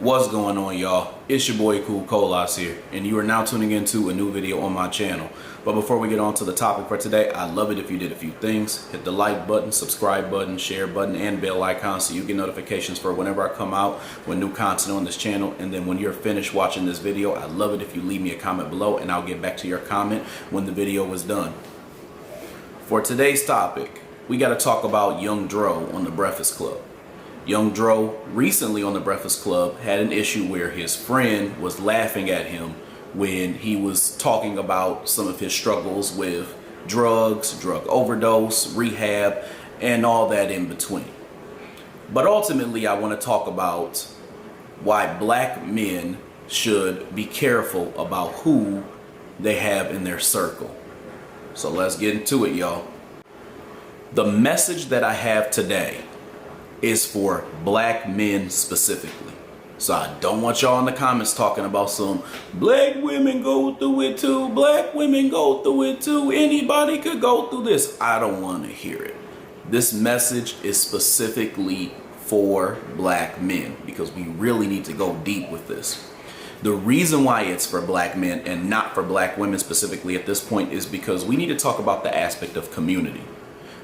What's going on, y'all? It's your boy Cool Colas here, and you are now tuning into a new video on my channel. But before we get on to the topic for today, I'd love it if you did a few things. Hit the like button, subscribe button, share button, and bell icon so you get notifications for whenever I come out with new content on this channel. And then when you're finished watching this video, I'd love it if you leave me a comment below, and I'll get back to your comment when the video is done. For today's topic, we got to talk about Young Dro on the Breakfast Club. Young Dro recently on the Breakfast Club had an issue where his friend was laughing at him when he was talking about some of his struggles with drugs, drug overdose, rehab, and all that in between. But ultimately, I want to talk about why black men should be careful about who they have in their circle. So let's get into it, y'all. The message that I have today is for black men specifically. So I don't want y'all in the comments talking about some black women go through it too, black women go through it too, anybody could go through this. I don't want to hear it. This message is specifically for black men because we really need to go deep with this. The reason why it's for black men and not for black women specifically at this point is because we need to talk about the aspect of community.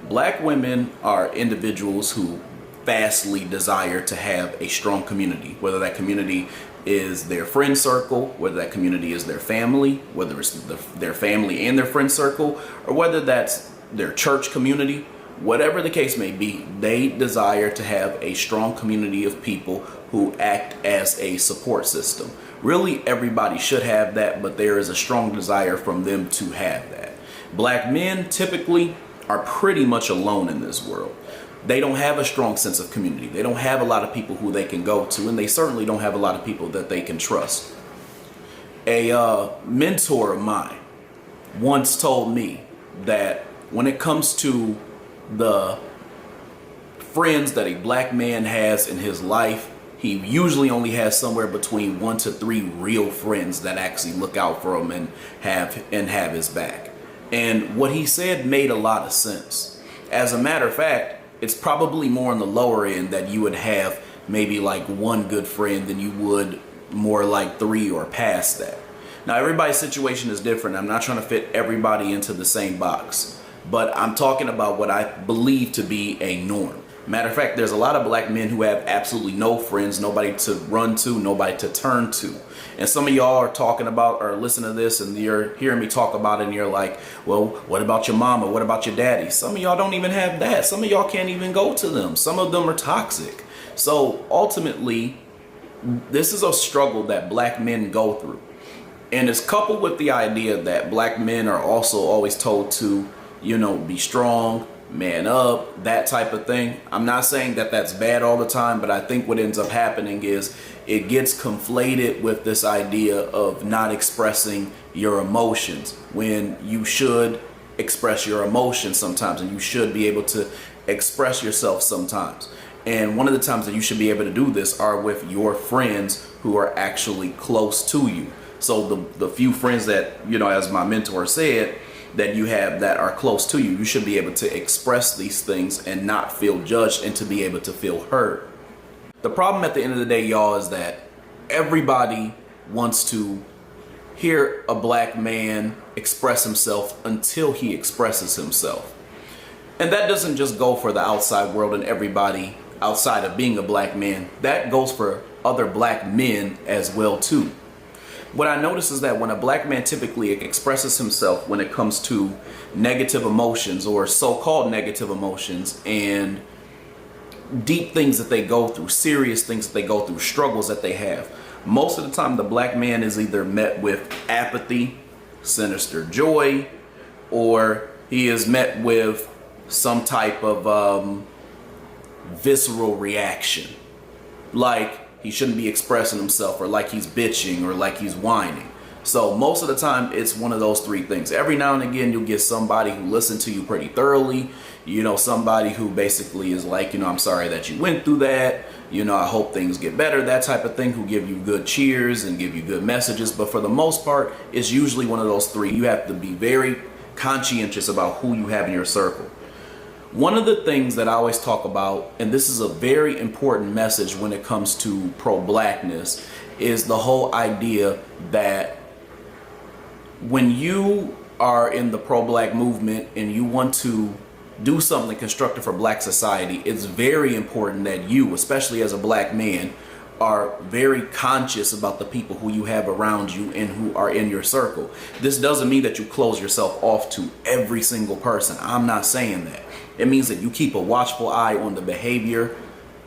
Black women are individuals who vastly desire to have a strong community, whether that community is their friend circle, whether that community is their family, whether it's their family and their friend circle, or whether that's their church community. Whatever the case may be, they desire to have a strong community of people who act as a support system. Really, everybody should have that, but there is a strong desire from them to have that. Black men typically are pretty much alone in this world. They don't have a strong sense of community. They don't have a lot of people who they can go to, and they certainly don't have a lot of people that they can trust. A mentor of mine once told me that when it comes to the friends that a black man has in his life, he usually only has somewhere between 1 to 3 real friends that actually look out for him and have his back. And what he said made a lot of sense. As a matter of fact, it's probably more on the lower end that you would have maybe like 1 good friend than you would more like 3 or past that. Now, everybody's situation is different. I'm not trying to fit everybody into the same box, but I'm talking about what I believe to be a norm. Matter of fact, there's a lot of black men who have absolutely no friends, nobody to run to, nobody to turn to. And some of y'all are talking about or listening to this and you're hearing me talk about it and you're like, well, what about your mama? What about your daddy? Some of y'all don't even have that. Some of y'all can't even go to them. Some of them are toxic. So ultimately, this is a struggle that black men go through. And it's coupled with the idea that black men are also always told to, be strong, man up, that type of thing. I'm not saying that that's bad all the time, but I think what ends up happening is it gets conflated with this idea of not expressing your emotions when you should express your emotions sometimes, and you should be able to express yourself sometimes. And one of the times that you should be able to do this are with your friends who are actually close to you. So the few friends that, as my mentor said, that you have that are close to you, you should be able to express these things and not feel judged and to be able to feel heard. The problem at the end of the day, y'all, is that everybody wants to hear a black man express himself until he expresses himself. And that doesn't just go for the outside world and everybody outside of being a black man. That goes for other black men as well too. What I notice is that when a black man typically expresses himself when it comes to negative emotions or so-called negative emotions and deep things that they go through, serious things that they go through, struggles that they have, most of the time the black man is either met with apathy, sinister joy, or he is met with some type of visceral reaction. Like he shouldn't be expressing himself, or like he's bitching, or like he's whining. So most of the time it's one of those 3 things. Every now and again you'll get somebody who listens to you pretty thoroughly, somebody who basically is like, I'm sorry that you went through that, I hope things get better, that type of thing, who give you good cheers and give you good messages. But for the most part, it's usually one of those 3. You have to be very conscientious about who you have in your circle. One of the things that I always talk about, and this is a very important message when it comes to pro-blackness, is the whole idea that when you are in the pro-black movement and you want to do something constructive for black society, it's very important that you, especially as a black man, are very conscious about the people who you have around you and who are in your circle. This doesn't mean that you close yourself off to every single person. I'm not saying that. It means that you keep a watchful eye on the behavior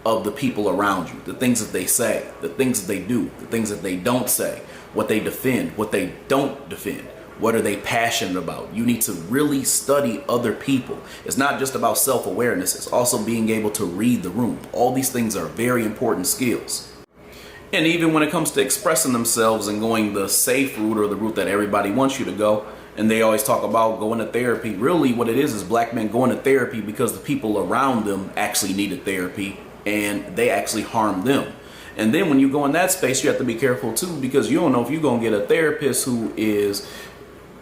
of the people around you, the things that they say, the things that they do, the things that they don't say, what they defend, what they don't defend. What are they passionate about? You need to really study other people. It's not just about self-awareness. It's also being able to read the room. All these things are very important skills. And even when it comes to expressing themselves and going the safe route or the route that everybody wants you to go, and they always talk about going to therapy. Really what it is black men going to therapy because the people around them actually needed therapy and they actually harmed them. And then when you go in that space, you have to be careful too, because you don't know if you're going to get a therapist who is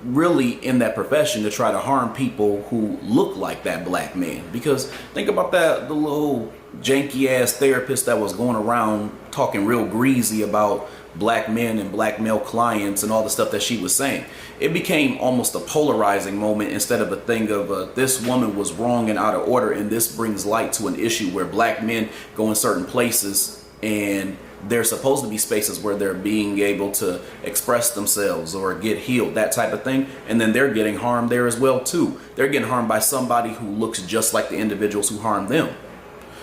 really in that profession to try to harm people who look like that black man. Because think about that, the little janky ass therapist that was going around talking real greasy about black men and black male clients and all the stuff that she was saying. It became almost a polarizing moment instead of a thing of this woman was wrong and out of order, and this brings light to an issue where black men go in certain places and they're supposed to be spaces where they're being able to express themselves or get healed, that type of thing. And then they're getting harmed there as well too. They're getting harmed by somebody who looks just like the individuals who harmed them.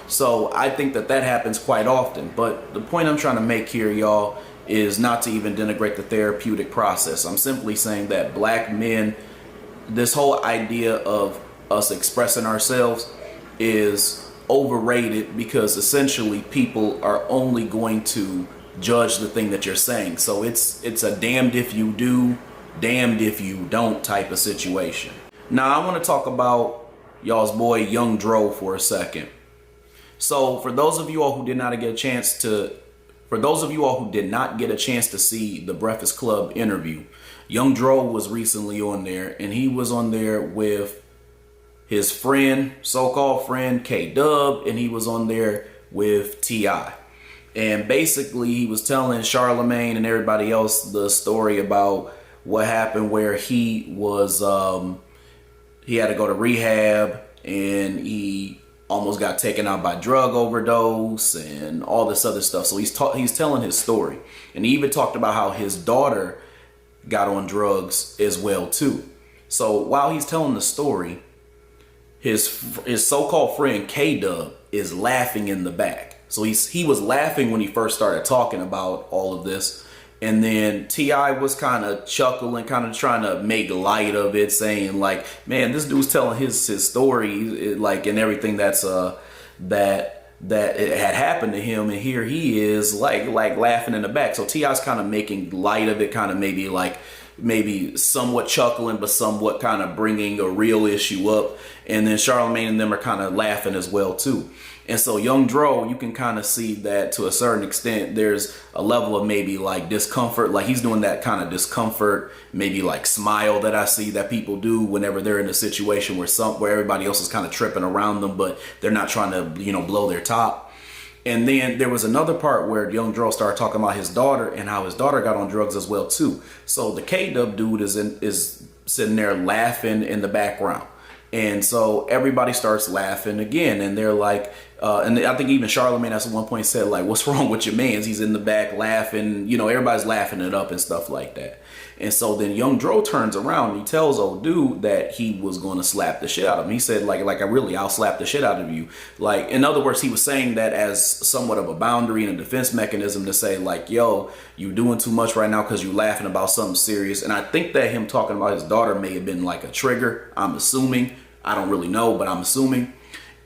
So I think that that happens quite often. But the point I'm trying to make here, y'all, is not to even denigrate the therapeutic process. I'm simply saying that black men, this whole idea of us expressing ourselves is overrated, because essentially people are only going to judge the thing that you're saying. So it's a damned if you do, damned if you don't type of situation. Now I want to talk about y'all's boy Young Dro for a second. So for those of you all who did not get a chance to see the Breakfast Club interview, Young Dro was recently on there, and he was on there with his friend, so-called friend, K-Dub, and he was on there with T.I. And basically he was telling Charlemagne and everybody else the story about what happened, where he was, he had to go to rehab and he almost got taken out by drug overdose and all this other stuff. So he's telling his story. And he even talked about how his daughter got on drugs as well too. So while he's telling the story, his so-called friend K-Dub is laughing in the back. So he was laughing when he first started talking about all of this. And then T.I. was kind of chuckling, kind of trying to make light of it, saying like, man, this dude's telling his story, like, and everything that it had happened to him, and here he is like laughing in the back. So T.I.'s kind of making light of it, kind of maybe somewhat chuckling, but somewhat kind of bringing a real issue up. And then Charlemagne and them are kind of laughing as well too. And so Young Dro, you can kind of see that to a certain extent, there's a level of maybe like discomfort, like he's doing that kind of discomfort, maybe like smile that I see that people do whenever they're in a situation where everybody else is kind of tripping around them, but they're not trying to, blow their top. And then there was another part where Young Dro started talking about his daughter and how his daughter got on drugs as well too. So the K-Dub dude is sitting there laughing in the background. And so everybody starts laughing again, and they're like, and I think even Charlemagne at one point said like, what's wrong with your mans? He's in the back laughing, everybody's laughing it up and stuff like that. And so then Young Dro turns around and he tells old dude that he was going to slap the shit out of him. He said I'll slap the shit out of you. Like, in other words, he was saying that as somewhat of a boundary and a defense mechanism to say like, yo, you doing too much right now because you laughing about something serious. And I think that him talking about his daughter may have been like a trigger. I'm assuming. I don't really know, but I'm assuming.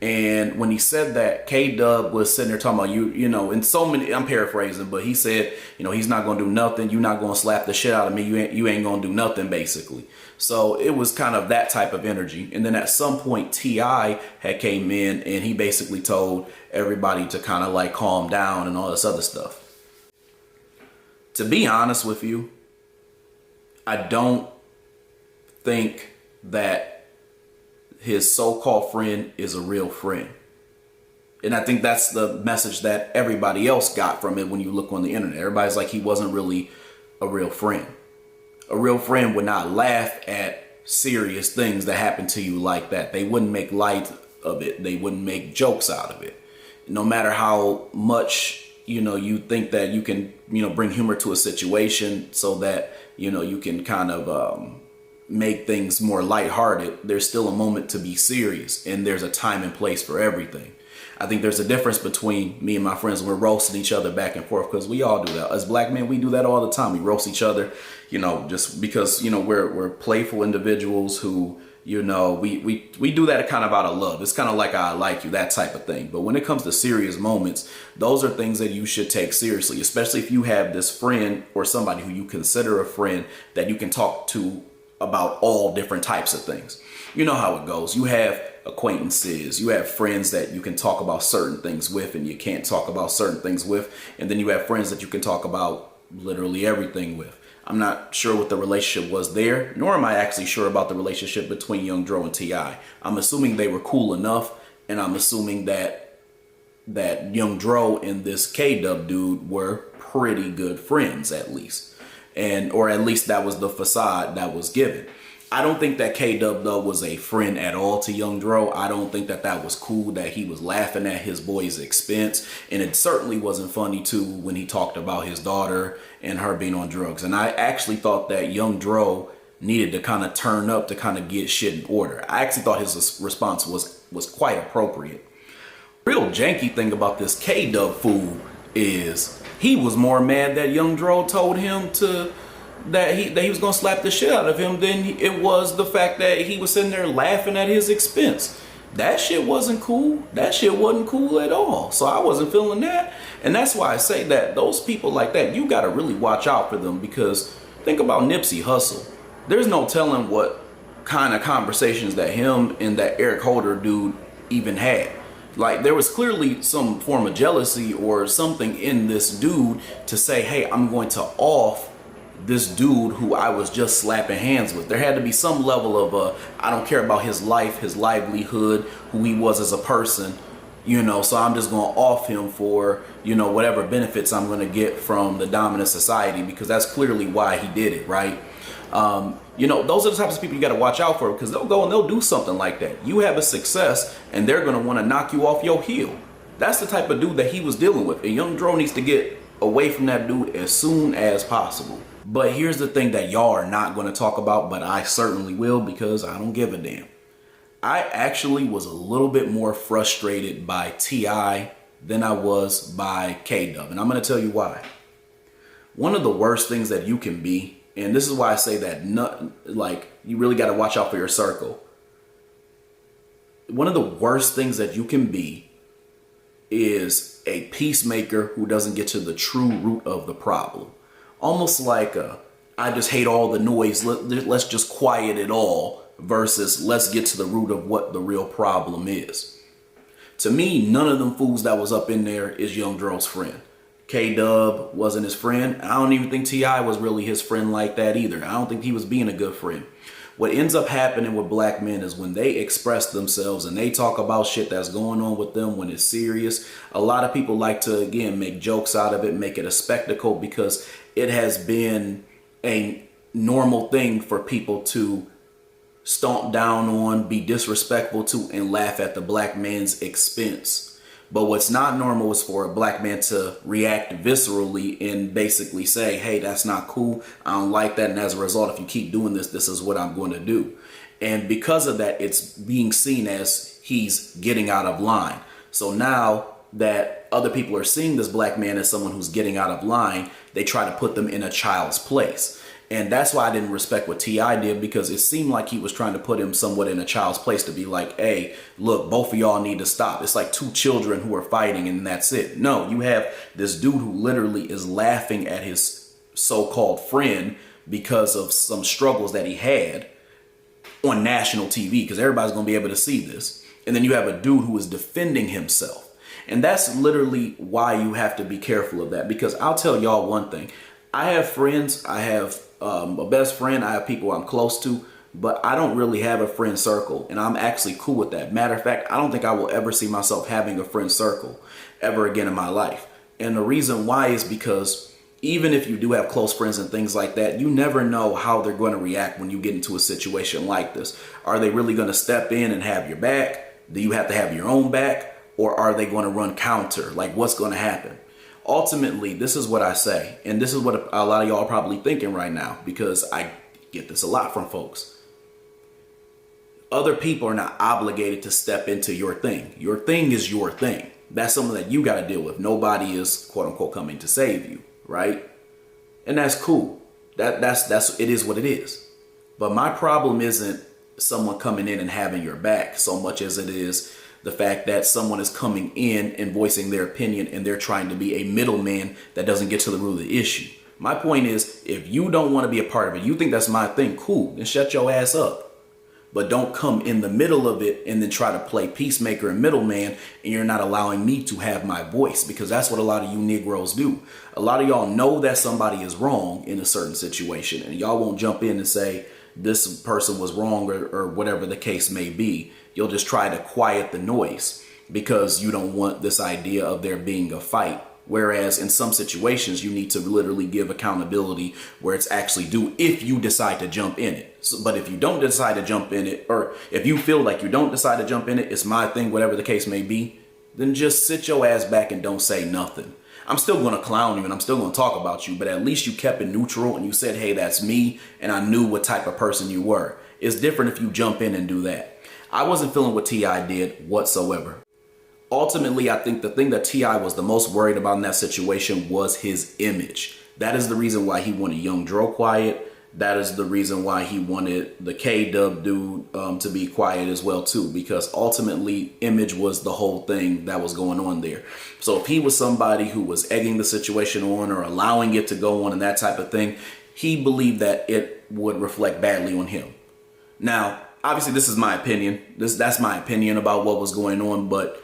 And when he said that, K-Dub was sitting there talking about and so many, I'm paraphrasing, but he said, he's not going to do nothing. You're not going to slap the shit out of me. You ain't going to do nothing, basically. So it was kind of that type of energy. And then at some point, T.I. had came in and he basically told everybody to kind of like calm down and all this other stuff. To be honest with you, I don't think that his so-called friend is a real friend. And I think that's the message that everybody else got from it when you look on the internet. Everybody's like, he wasn't really a real friend. A real friend would not laugh at serious things that happen to you like that. They wouldn't make light of it. They wouldn't make jokes out of it. No matter how much, you think that you can, bring humor to a situation so that, you can kind of make things more lighthearted, there's still a moment to be serious, and there's a time and place for everything. I think there's a difference between me and my friends when we're roasting each other back and forth, because we all do that. As black men, we do that all the time. We roast each other, just because, we're playful individuals who, we do that kind of out of love. It's kind of like I like you, that type of thing. But when it comes to serious moments, those are things that you should take seriously, especially if you have this friend or somebody who you consider a friend that you can talk to about all different types of things. You know how it goes. You have acquaintances, you have friends that you can talk about certain things with and you can't talk about certain things with. And then you have friends that you can talk about literally everything with. I'm not sure what the relationship was there, nor am I actually sure about the relationship between Young Dro and T.I. I'm assuming they were cool enough, and I'm assuming that Young Dro and this K-Dub dude were pretty good friends, at least. Or at least that was the facade that was given. I don't think that K-Dub though was a friend at all to Young Dro. I don't think that was cool, that he was laughing at his boy's expense. And it certainly wasn't funny too when he talked about his daughter and her being on drugs. And I actually thought that Young Dro needed to kind of turn up to kind of get shit in order. I actually thought his response was quite appropriate. Real janky thing about this K-Dub fool is he was more mad that Young Dro told him that he was gonna slap the shit out of him than it was the fact that he was sitting there laughing at his expense. That shit wasn't cool. That shit wasn't cool at all. So I wasn't feeling that. And that's why I say that those people like that, you gotta really watch out for them, because think about Nipsey Hussle. There's no telling what kind of conversations that him and that Eric Holder dude even had. Like, there was clearly some form of jealousy or something in this dude to say, hey, I'm going to off this dude who I was just slapping hands with. There had to be some level of I don't care about his life, his livelihood, who he was as a person, so I'm just going to off him for, whatever benefits I'm going to get from the dominant society, because that's clearly why he did it, right? Those are the types of people you got to watch out for, because they'll go and they'll do something like that. You have a success and they're going to want to knock you off your heel. That's the type of dude that he was dealing with. And Young Dro needs to get away from that dude as soon as possible. But here's the thing that y'all are not going to talk about, but I certainly will, because I don't give a damn. I actually was a little bit more frustrated by T.I. than I was by K-Dub. And I'm going to tell you why. One of the worst things that you can be, and this is why I say that you really got to watch out for your circle. One of the worst things that you can be is a peacemaker who doesn't get to the true root of the problem. Almost like I just hate all the noise, let's just quiet it all, versus let's get to the root of what the real problem is. To me, none of them fools that was up in there is Young Dro's friend. K-Dub wasn't his friend. I don't even think T.I. was really his friend like that either. I don't think he was being a good friend. What ends up happening with black men is when they express themselves and they talk about shit that's going on with them when it's serious, a lot of people like to, again, make jokes out of it, make it a spectacle, because it has been a normal thing for people to stomp down on, be disrespectful to, and laugh at the black man's expense. But what's not normal is for a black man to react viscerally and basically say, hey, that's not cool. I don't like that. And as a result, if you keep doing this, this is what I'm going to do. And because of that, it's being seen as he's getting out of line. So now that other people are seeing this black man as someone who's getting out of line, they try to put them in a child's place. And that's why I didn't respect what T.I. did, because it seemed like he was trying to put him somewhat in a child's place, to be like, hey, look, both of y'all need to stop. It's like two children who are fighting and that's it. No, you have this dude who literally is laughing at his so-called friend because of some struggles that he had on national TV, because everybody's going to be able to see this. And then you have a dude who is defending himself. And that's literally why you have to be careful of that, because I'll tell y'all one thing. I have friends, I have a best friend, I have people I'm close to but I don't really have a friend circle, and I'm actually cool with that. Matter of fact, I don't think I will ever see myself having a friend circle ever again in my life. And the reason why is because even if you do have close friends and things like that, you never know how they're going to react when you get into a situation like this. Are they really going to step in and have your back? Do you have to have your own back? Or are they going to run counter? Like, what's going to happen? Ultimately, this is what I say, and this is what a lot of y'all are probably thinking right now, because I get this a lot from folks. Other people are not obligated to step into your thing. Your thing is your thing. That's something that you got to deal with. Nobody is, quote unquote, coming to save you, right? And that's cool. That's it is what it is. But my problem isn't someone coming in and having your back so much as it is the fact that someone is coming in and voicing their opinion, and they're trying to be a middleman that doesn't get to the root of the issue. My point is, if you don't want to be a part of it, you think that's my thing, cool, then shut your ass up. But don't come in the middle of it and then try to play peacemaker and middleman, and you're not allowing me to have my voice, because that's what a lot of you Negroes do. A lot of y'all know that somebody is wrong in a certain situation, and y'all won't jump in and say this person was wrong, or whatever the case may be. You'll just try to quiet the noise because you don't want this idea of there being a fight. Whereas in some situations, you need to literally give accountability where it's actually due if you decide to jump in it. But if you don't decide to jump in it, or if you feel like you don't decide to jump in it, it's my thing, whatever the case may be, then just sit your ass back and don't say nothing. I'm still going to clown you and I'm still going to talk about you, but at least you kept it neutral and you said, hey, that's me, and I knew what type of person you were. It's different if you jump in and do that. I wasn't feeling what T.I. did whatsoever. Ultimately, I think the thing that T.I. was the most worried about in that situation was his image. That is the reason why he wanted Young Dro quiet. That is the reason why he wanted the K-Dub dude to be quiet as well too, because ultimately image was the whole thing that was going on there. So if he was somebody who was egging the situation on or allowing it to go on and that type of thing, he believed that it would reflect badly on him. Now, obviously this is my opinion. That's my opinion about what was going on, but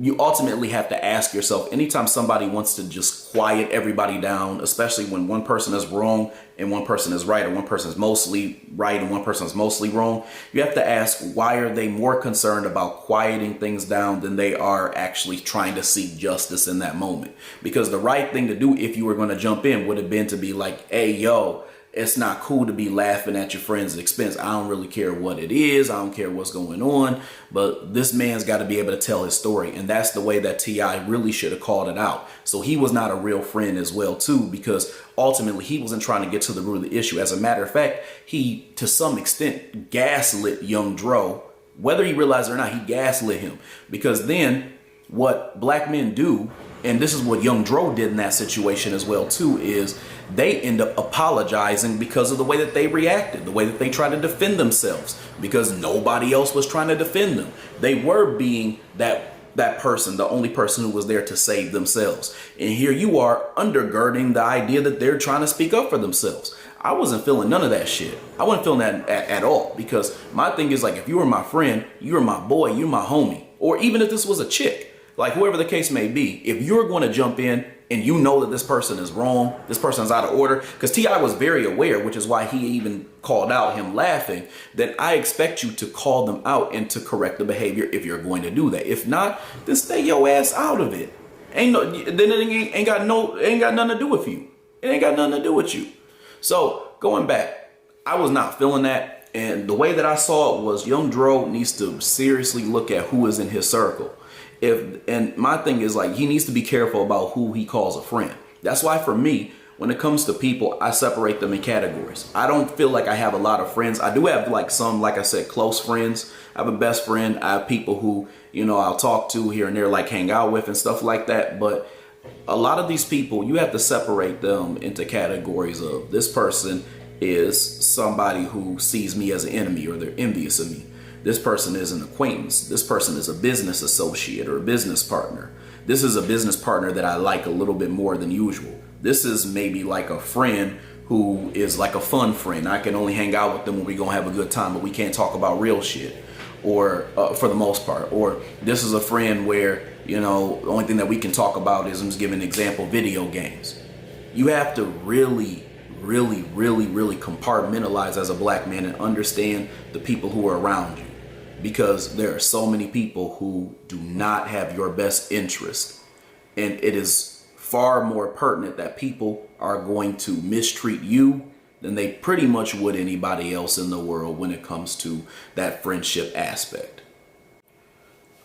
you ultimately have to ask yourself, anytime somebody wants to just quiet everybody down, especially when one person is wrong and one person is right, or one person is mostly right and one person is mostly wrong, you have to ask, why are they more concerned about quieting things down than they are actually trying to seek justice in that moment? Because the right thing to do if you were going to jump in would have been to be like, hey, yo, it's not cool to be laughing at your friend's expense. I don't really care what it is. I don't care what's going on. But this man's got to be able to tell his story. And that's the way that T.I. really should have called it out. So he was not a real friend as well, too, because ultimately he wasn't trying to get to the root of the issue. As a matter of fact, he, to some extent, gaslit Young Dro. Whether he realized it or not, he gaslit him. Because then what black men do, and this is what Young Dro did in that situation as well, too, is they end up apologizing because of the way that they reacted, the way that they tried to defend themselves, because nobody else was trying to defend them. They were being that person, the only person who was there to save themselves. And here you are undergirding the idea that they're trying to speak up for themselves. I wasn't feeling none of that shit. I wasn't feeling that at all, because my thing is, like, if you were my friend, you were my boy, you're my homie. Or even if this was a chick, like whoever the case may be, if you're going to jump in and you know that this person is wrong, this person is out of order, because T.I. was very aware, which is why he even called out him laughing, then I expect you to call them out and to correct the behavior if you're going to do that. If not, then stay your ass out of it. Then it ain't got nothing to do with you. It ain't got nothing to do with you. So going back, I was not feeling that. And the way that I saw it was Young Dro needs to seriously look at who is in his circle. And my thing is, like, he needs to be careful about who he calls a friend. That's why for me, when it comes to people, I separate them in categories. I don't feel like I have a lot of friends. I do have like some, like I said, close friends. I have a best friend. I have people who, you know, I'll talk to here and there, like hang out with and stuff like that. But a lot of these people, you have to separate them into categories of, this person is somebody who sees me as an enemy or they're envious of me. This person is an acquaintance. This person is a business associate or a business partner. This is a business partner that I like a little bit more than usual. This is maybe like a friend who is like a fun friend. I can only hang out with them when we're going to have a good time, but we can't talk about real shit, or for the most part. Or this is a friend where, you know, the only thing that we can talk about is, I'm just giving an example, video games. You have to really, really, really, really compartmentalize as a black man and understand the people who are around you, because there are so many people who do not have your best interest, and it is far more pertinent that people are going to mistreat you than they pretty much would anybody else in the world when it comes to that friendship aspect.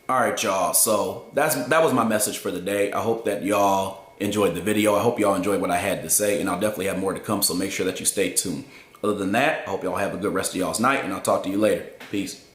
All right, y'all. So that was my message for the day. I hope that y'all enjoyed the video. I hope y'all enjoyed what I had to say, and I'll definitely have more to come, so make sure that you stay tuned. Other than that, I hope y'all have a good rest of y'all's night, and I'll talk to you later. Peace.